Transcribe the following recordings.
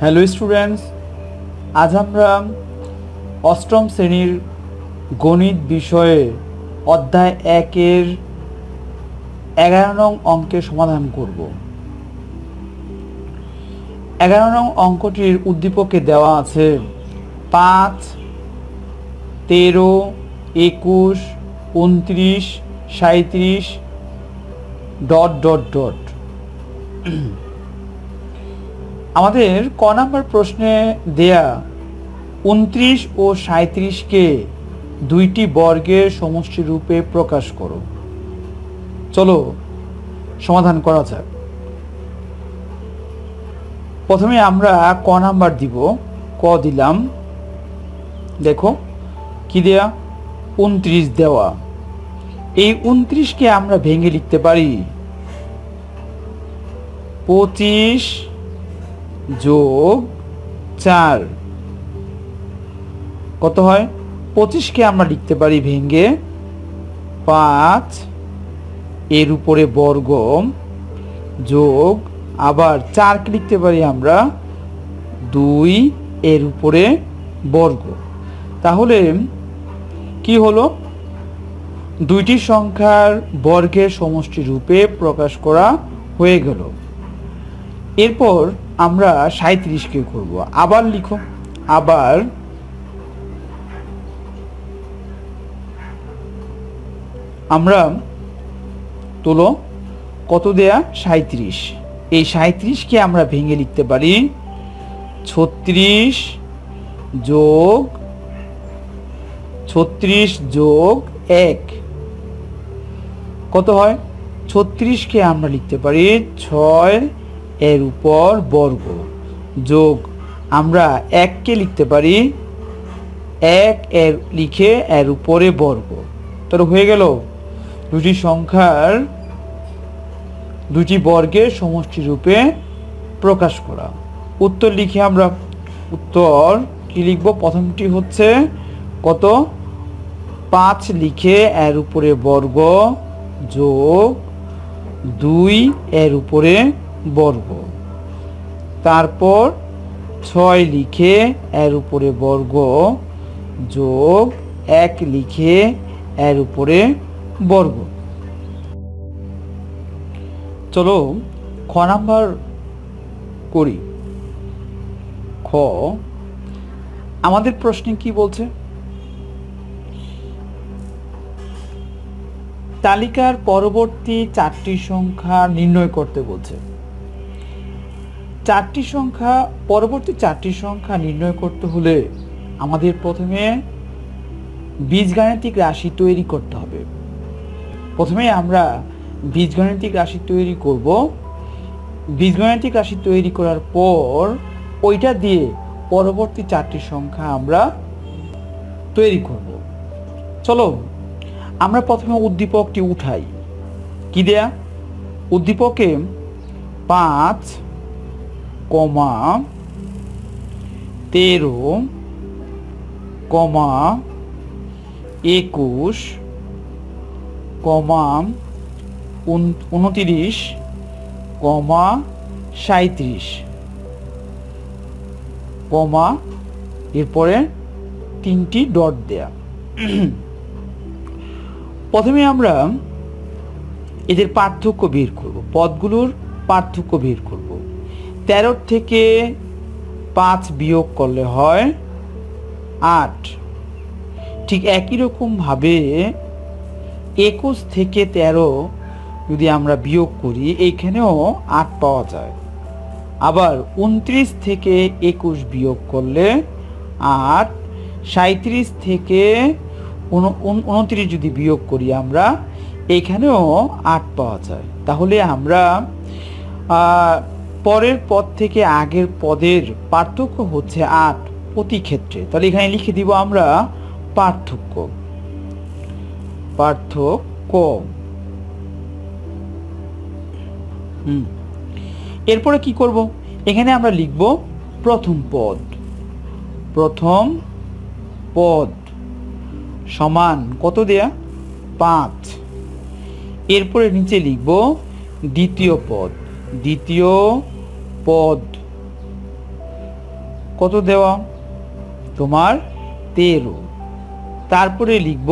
Hello students, আজ আমরা অষ্টম শ্রেণীর গণিত বিষয়ে অধ্যায় 1-এর 11 নং অঙ্কের সমাধান করব। 11 নং অঙ্কটির উদ্দীপকে দেওয়া আছে 5, 13, 21, 29, 37... আমাদের ক নাম্বার প্রশ্নে দেয়া 29 ও 37কে দুইটি বর্গের সমষ্টি রূপে প্রকাশ করো। চলো সমাধান করা যাক। প্রথমে আমরা ক নাম্বার দিব। ক দিলাম, দেখো কি দেয়া, 29 দেওয়া। এই 29কে আমরা ভেঙে লিখতে পারি 25 যোগ 4 কত হয়? 25কে আমরা লিখতে পারি ভেঙে 5 এর উপরে বর্গ যোগ আবার 4কে লিখতে পারি আমরা 2 এর উপরে বর্গ। তাহলে কি হলো? দুইটি সংখ্যার বর্গের সমষ্টি রূপে প্রকাশ করা হয়ে গেল। এরপর আমরা 37কে করব। আবার লিখো, আবার আমরা তোলো কত দেয়া, 37। এই 37কে আমরা ভেঙে লিখতে পারি 36 যোগ 1 কত হয়? 36কে আমরা লিখতে পারি 6 এর উপর বর্গ যোগ আমরা 1কে লিখতে পারি 1 এর লিখে এর উপরে বর্গ। তাহলে হয়ে গেল দুটি সংখ্যার দুটি বর্গের সমষ্টি রূপে প্রকাশ করা। উত্তর লিখে আমরা উত্তর কি লিখব? প্রথমটি হচ্ছে কত, 5 লিখে এর উপরে বর্গ যোগ 2 এর উপরে বর্গ, তারপর 6 লিখে এর উপরে বর্গ যোগ 1 লিখে এর উপরে বর্গ। চলো খ নাম্বার করি। খ আমাদের প্রশ্নে কি বলছে? তালিকার পরবর্তী 4টি সংখ্যা নির্ণয় করতে বলছে। পরবর্তী 4টি সংখ্যা নির্ণয় করতে হলে আমাদের প্রথমে বীজগাণিতিক রাশি তৈরি করতে হবে। প্রথমে আমরা বীজগাণিতিক রাশি তৈরি করব। বীজগাণিতিক রাশি তৈরি করার পর ওইটা দিয়ে পরবর্তী 4টি সংখ্যা আমরা তৈরি করব। চলো আমরা প্রথমে উদ্দীপকটি উঠাই। কি দেয়া? উদ্দীপকে 5, 13, 21, 29, 37 এরপরে 3টি ডট দেয়া। প্রথমে আমরা এদের পার্থক্য বের করব, পদগুলোর পার্থক্য বের করব। 13 থেকে 5 বিয়োগ করলে হয় 8। ঠিক একই রকম ভাবে 21 থেকে 13 যদি আমরা বিয়োগ করি এইখানেও 8 পাওয়া যায়। আবার 29 থেকে 21 বিয়োগ করলে 8, 37 থেকে 29 যদি বিয়োগ করি আমরা এইখানেও 8 পাওয়া যায়। তাহলে আমরা পরের পদ থেকে আগের পদের পার্থক্য হচ্ছে 8 প্রতি ক্ষেত্রে। তাহলে এখানে লিখে দিব আমরা পার্থক্য। এরপরে কি করব? এখানে আমরা লিখব প্রথম পদ সমান কত দেয়া, 5। এরপরে নিচে লিখব দ্বিতীয় পদ কত দেওয়া তোমার 13। তারপরে লিখব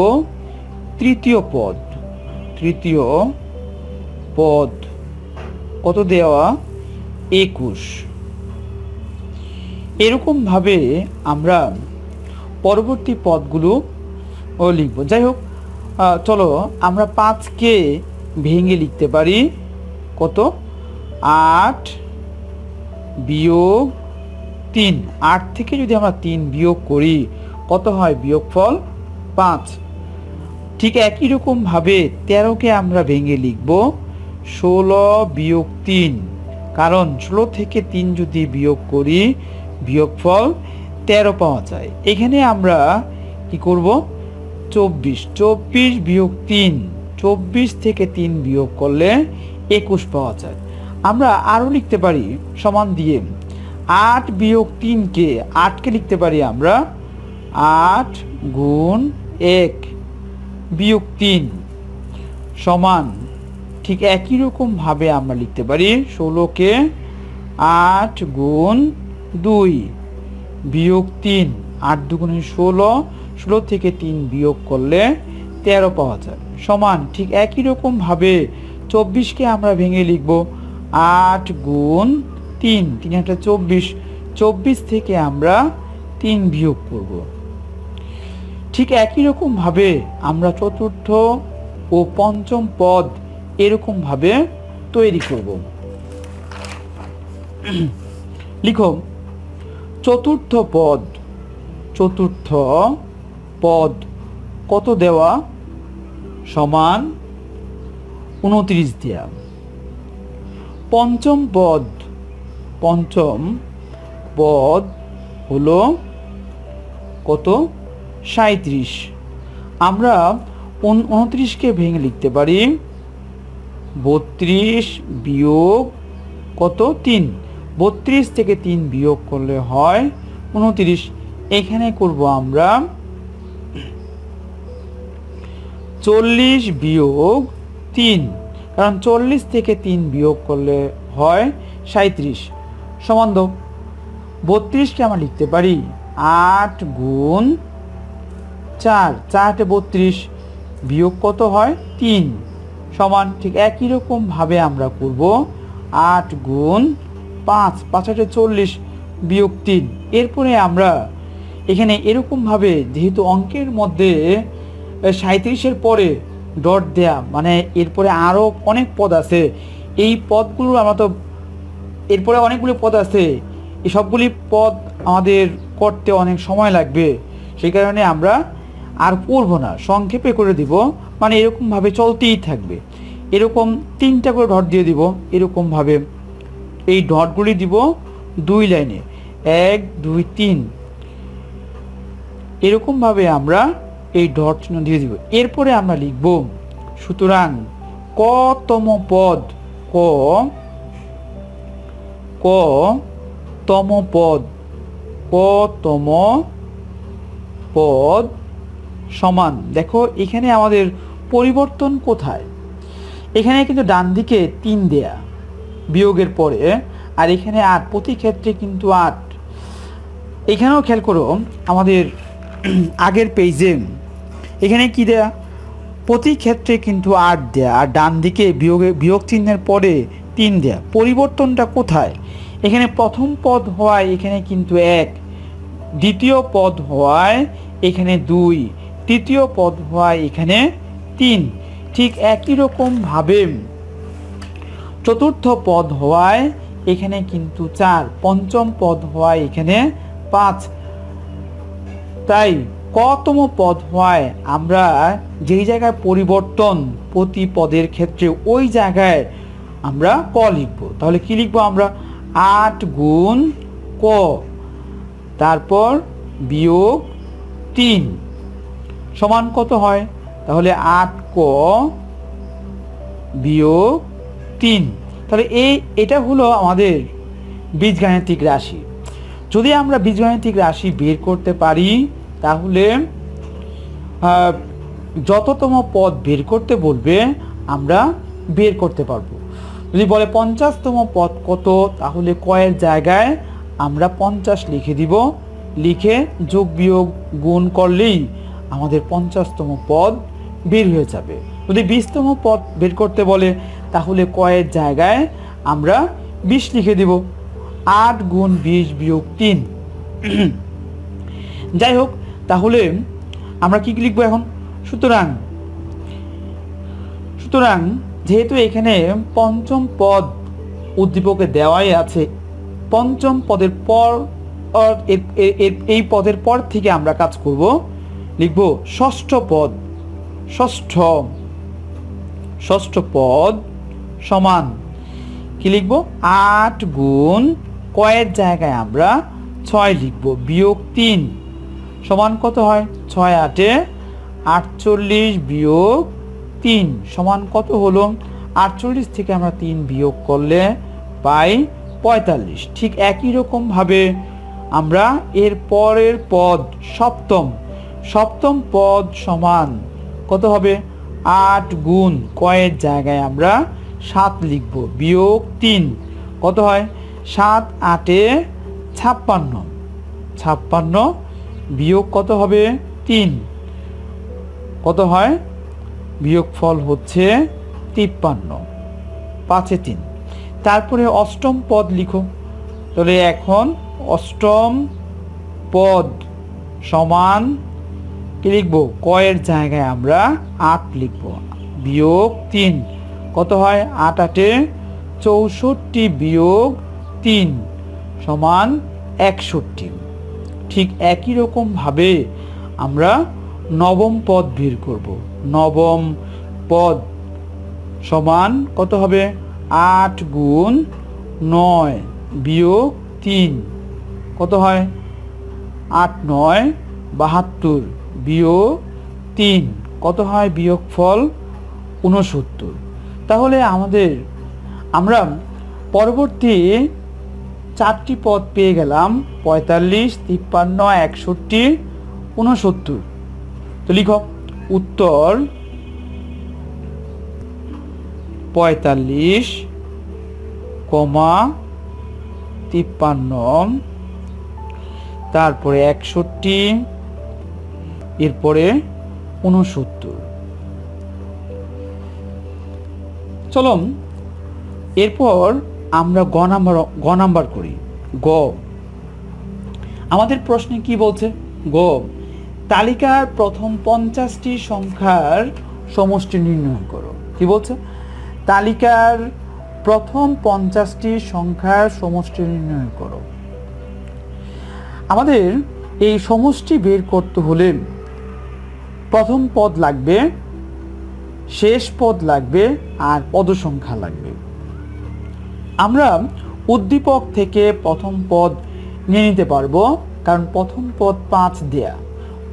তৃতীয় পদ, তৃতীয় পদ কত দেওয়া 21। এরকম ভাবে আমরা পরবর্তী পদগুলো লিখব। যাই হোক, চলো আমরা 5কে ভেঙে লিখতে পারি কত 8 বিয়োগ 3। 8 থেকে যদি আমরা 3 বিয়োগ করি কত হয় বিয়োগফল 5। ঠিক একই রকম ভাবে 13কে আমরা ভেঙে লিখব 16 বিয়োগ 3, কারণ 16 থেকে 3 যদি বিয়োগ করি বিয়োগফল 13 পাওয়া যায়। এখানে আমরা কি করব 24, 24 বিয়োগ 3, 24 থেকে 3 বিয়োগ করলে 21 পাওয়া যায়। আমরা আরও লিখতে পারি সমান দিয়ে 8 বিয়োগ 3কে 8কে লিখতে পারি আমরা 8 গুণ 1 বিয়োগ 3 সমান ঠিক একই রকম ভাবে আমরা লিখতে পারি 16কে 8 গুণ 2 বিয়োগ 3, 8 দুগুণে 16, 16 থেকে 3 বিয়োগ করলে 13 পাওয়া যায় সমান ঠিক একই রকম ভাবে 24কে আমরা ভেঙে লিখব 8 গুণ 3, 3 8 24, 24 থেকে আমরা 3 বিয়োগ করব। ঠিক একই রকম ভাবে আমরা চতুর্থ ও পঞ্চম পদ এরকম ভাবে তৈরি করব। লিখো চতুর্থ পদ, চতুর্থ পদ কত দেওয়া সমান 29 দেওয়া। পঞ্চম পদ, পঞ্চম পদ হলো কত 37। আমরা 29কে ভেঙে লিখতে পারি 32 বিয়োগ কত 3, 32 থেকে 3 বিয়োগ করলে হয় 29। এখানে করব আমরা 40 বিয়োগ 3, কারণ 40 থেকে 3 বিয়োগ করলে হয় 37 সমান 32কে আমরা লিখতে পারি 8 গুণ 4, 4 32 বিয়োগ কত হয় 3 সমান ঠিক একই রকম ভাবে আমরা করব 8 গুণ 5, 5 8 40 বিয়োগ 3। এরপরে আমরা এখানে এরকম ভাবে যেহেতু অঙ্কের মধ্যে 37-এর পরে ডট দেয়া মানে এরপরে আরও অনেক পদ আছে, এই পদগুলো আমরা তো এরপরে অনেকগুলো পদ আছে, এই সবগুলি পদ আমাদের করতে অনেক সময় লাগবে, সেই কারণে আমরা আর করব না, সংক্ষেপে করে দিব, মানে এরকমভাবে চলতেই থাকবে। এরকম 3টা করে ডট দিয়ে দিব, এরকমভাবে এই ডটগুলি দিব 2 লাইনে 1 2 3, এরকমভাবে আমরা এই ডট চিহ্ন দিয়ে দিব। এরপরে আমরা লিখব সুতরাং কতম পদ, কতম পদ, কতম পদ সমান, দেখো এখানে আমাদের পরিবর্তন কোথায়, এখানে কিন্তু ডান দিকে 3 দেয়া বিয়োগের পরে, আর এখানে 8, প্রতি ক্ষেত্রে কিন্তু 8। এখানেও খেয়াল করো আমাদের আগের পেজে এখানে কি দেয়া প্রতি ক্ষেত্রে কিন্তু 8 দেয়া, আর ডান দিকে বিয়োগ চিহ্নের পরে 3 দেয়া। পরিবর্তনটা কোথায়, এখানে প্রথম পদ হওয়ায় এখানে কিন্তু 1, দ্বিতীয় পদ হওয়ায় এখানে 2, তৃতীয় পদ হওয়ায় এখানে 3। ঠিক একই রকম ভাবে চতুর্থ পদ হওয়ায় এখানে কিন্তু 4, পঞ্চম পদ হওয়ায় এখানে 5। তাই কতম পদ হওয়ায় আমরা যেই জায়গায় পরিবর্তন প্রতি পদের ক্ষেত্রে ওই জায়গায় আমরা ক লিখব। তাহলে কি লিখব আমরা 8 গুণ ক, তারপর বিয়োগ 3 সমান কত হয়, তাহলে 8 ক বিয়োগ 3। তাহলে এটা হলো আমাদের বীজগাণিতিক রাশি। যদি আমরা বীজগাণিতিক রাশি বের করতে পারি তাহলে যততম পদ বের করতে বলবে আমরা বের করতে পারবো। যদি বলে 50তম পদ কত, তাহলে কয়ের জায়গায় আমরা 50 লিখে দিব, লিখে যোগ বিয়োগ গুণ করলেই আমাদের 50তম পদ বের হয়ে যাবে। যদি 20তম পদ বের করতে বলে তাহলে কয়ের জায়গায় আমরা 20 লিখে দিব। 8 গুণ 20 বিয়োগ 3। যাই হোক, তাহলে আমরা কি লিখবো এখন? সুতরাং যেহেতু এখানে পঞ্চম পদ উদ্দীপকে দেওয়াই আছে, পঞ্চম পদের পর এই পদের পর থেকে আমরা কাজ করব, লিখব ষষ্ঠ পদ। ষষ্ঠ পদ সমান কি লিখব? 8 গুণ কয়ের জায়গায় আমরা 6 লিখব বিয়োগ 3 সমান কত হয়? 6 8 48 বিয়োগ 3 সমান কত হলো? 48 থেকে আমরা 3 বিয়োগ করলে পাই 45। ঠিক একই রকম ভাবে আমরা এর পরের পদ সপ্তম পদ সমান কত হবে? 8 গুণ কয়ের জায়গায় আমরা 7 লিখব বিয়োগ 3 কত হয়? 7 8 56 বিয়োগ কত হবে? 3 কত হয়? বিয়োগ ফল হচ্ছে 53, 5 এ 3। তারপরে অষ্টম পদ লিখো। তাহলে এখন অষ্টম পদ সমান কি লিখবো? কয়ের জায়গায় আমরা 8 লিখব বিয়োগ 3 কত হয়? 8 8 64 বিয়োগ 3 সমান 61। ঠিক একই রকম ভাবে আমরা নবম পদ বের করব। নবম পদ সমান কত হবে? 8 গুণ 9 বিয়োগ 3 কত হয়? 8 9 72 বিয়োগ 3 কত হয়? বিয়োগ ফল 69। তাহলে আমরা পরবর্তী 4টি পদ পেয়ে গেলাম, 45 53 61 69। তো লিখো উত্তর 45, 53, তারপরে 61, এরপরে 69। চলো এরপর আমরা গ নাম্বার করি। গ আমাদের প্রশ্নে কি বলছে? গ তালিকার প্রথম 50টি সংখ্যার সমষ্টি নির্ণয় করো। কি বলছে? তালিকার প্রথম 50টি সংখ্যার সমষ্টি নির্ণয় করো। আমাদের এই সমষ্টি বের করতে হলে প্রথম পদ লাগবে, শেষ পদ লাগবে, আর পদ সংখ্যা লাগবে। আমরা উদ্দীপক থেকে প্রথম পদ নিয়ে নিতে পারবো, কারণ প্রথম পদ 5 দেয়া।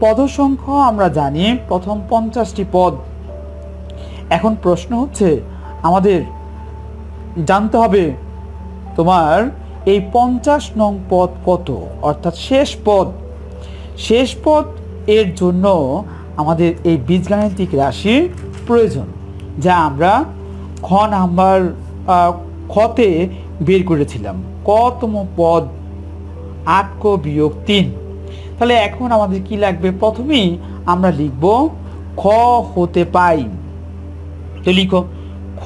পদ সংখ্যা আমরা জানি প্রথম 50টি পদ। এখন প্রশ্ন হচ্ছে আমাদের জানতে হবে তোমার এই 50 নং পদ কত, অর্থাৎ শেষ পদ এর জন্য আমাদের এই বীজগাণিতিক রাশি প্রয়োজন, যা আমরা খতে বের করেছিলাম। কতম পদ? 8 ক বিয়োগ 3। তাহলে এখন আমাদের কি লাগবে? প্রথমেই আমরা লিখব খ হতে পাই। তো লিখো খ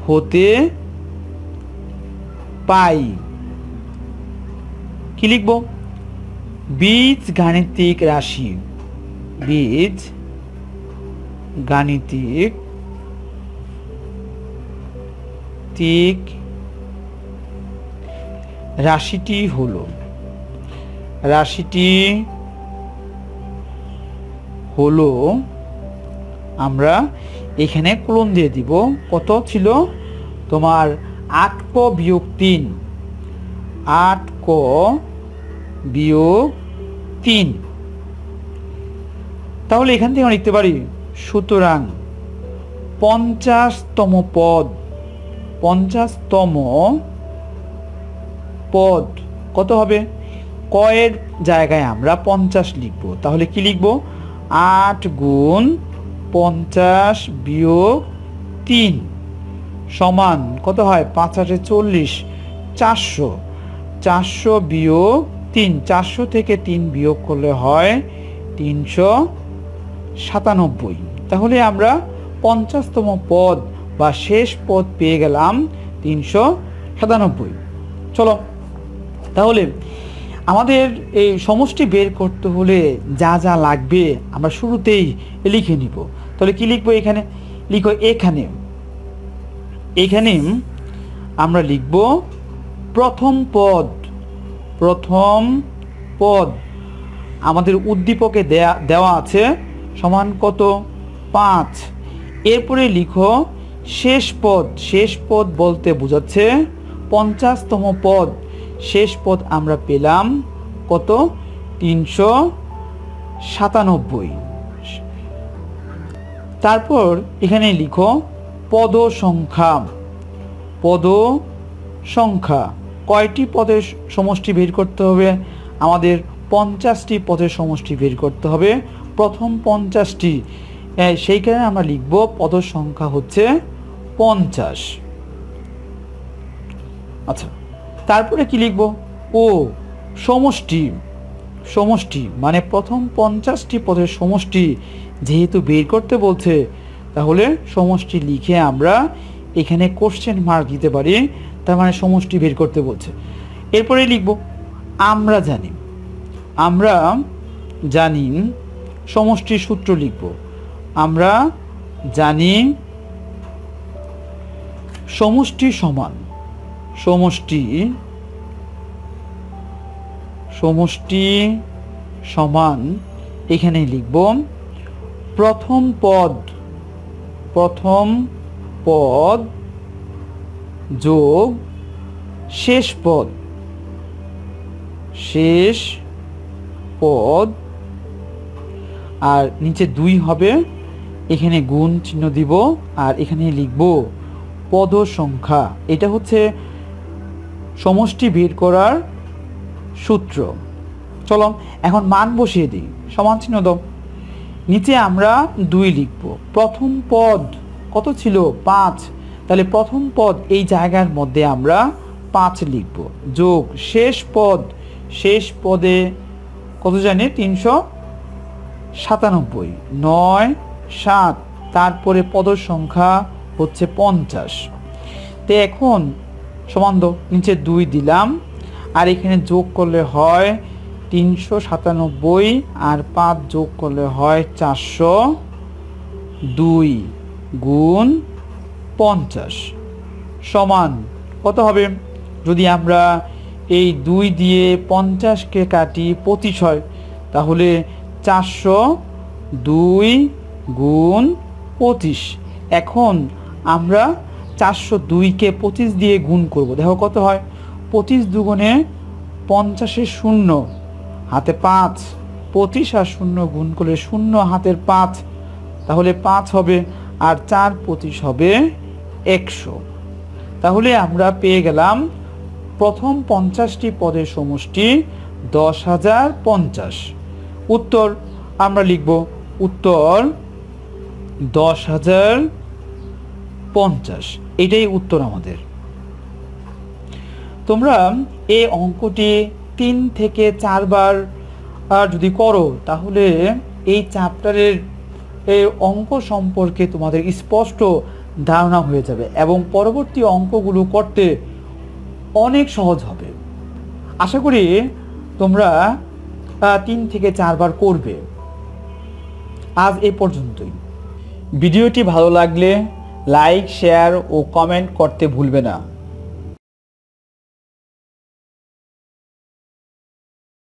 হতে পাই। কি লিখব? বীজ গাণিতিক রাশি। বীজ গাণিতিক রাশিটি হলো আমরা এখানে কোলন দিয়ে দিব। কত ছিল তোমার? 8 ক বিয়োগ 3। 8 ক বিয়োগ 3। তাহলে এখান থেকে আমরা লিখতে পারি সুতরাং 50তম পদ কত হবে? কয়ের জায়গায় আমরা 50 লিখব। তাহলে কি লিখব? 8 গুণ 50 বিয়োগ 3 সমান কত হয়? 5 8 40 400, 400 বিয়োগ 3, 400 থেকে 3 বিয়োগ করলে হয় 397। তাহলে আমরা 50তম পদ বা শেষ পদ পেয়ে গেলাম 397। চলো, তাহলে আমাদের এই সমষ্টি বের করতে হলে যা যা লাগবে আমরা শুরুতেই লিখে নিব। তাহলে কি লিখবো? এখানে লিখো, এখানে আমরা লিখব প্রথম পদ আমাদের উদ্দীপকে দেওয়া আছে সমান কত? 5। এরপরে লিখো শেষ পদ বলতে বোঝাচ্ছে 50তম পদ। শেষ পদ আমরা পেলাম কত? 397। তারপর এখানে লিখো পদ সংখ্যা। কয়টি পদের সমষ্টি বের করতে হবে? আমাদের 50টি পদের সমষ্টি বের করতে হবে। প্রথম 50টি, সেইখানে আমরা লিখব পদ সংখ্যা হচ্ছে 50। আচ্ছা, তারপরে কি লিখব? সমষ্টি মানে প্রথম 50টি পদের সমষ্টি যেহেতু বের করতে বলছে, তাহলে সমষ্টি লিখে আমরা এখানে কোশ্চেন মার্ক দিতে পারি, তার মানে সমষ্টি বের করতে বলছে। এরপরে লিখব আমরা জানি সমষ্টির সূত্র লিখব। আমরা জানি সমষ্টি সমান এখানে লিখব প্রথম পদ যোগ শেষ পদ আর নিচে 2 হবে, এখানে গুণ চিহ্ন দিব আর এখানে লিখব পদ সংখ্যা। এটা হচ্ছে সমষ্টি বের করার সূত্র। চলো এখন মান বসিয়ে দিই, সমান চিহ্ন দাও। নিচে আমরা 2 লিখব। প্রথম পদ কত ছিল? 5। তাহলে প্রথম পদ এই জায়গার মধ্যে আমরা 5 লিখব, যোগ শেষ পদে কত জানি? 397, 9, 7, তারপরে পদ সংখ্যা হচ্ছে 50। তো এখন সমান দাও, নিচে 2 দিলাম আর এখানে যোগ করলে হয় 397 আর 5 যোগ করলে হয় 402 গুণ 50 সমান কত হবে? যদি আমরা এই 2 দিয়ে 50কে কাটি 25 হয়, তাহলে 402 গুণ 25। এখন আমরা 402কে 25 দিয়ে গুণ করব। দেখো কত হয়? 25 দুগুণে 50 শূন্য, হাতে 5, 25 আর 0 গুণ করলে 0 হাতের 5, তাহলে 5 হবে আর 4 25 হবে 100। তাহলে আমরা পেয়ে গেলাম প্রথম 50টি পদের সমষ্টি 10,050। উত্তর আমরা লিখব উত্তর 10,050। এটাই উত্তর আমাদের। তোমরা এই অঙ্কটি 3 থেকে 4 বার যদি করো, তাহলে এই চ্যাপ্টারের এই অঙ্ক সম্পর্কে তোমাদের স্পষ্ট ধারণা হয়ে যাবে এবং পরবর্তী অঙ্কগুলো করতে অনেক সহজ হবে। আশা করি তোমরা 3 থেকে 4 বার করবে। আজ এই পর্যন্তই। ভিডিওটি ভালো লাগলে লাইক, শেয়ার ও কমেন্ট করতে ভুলবে না।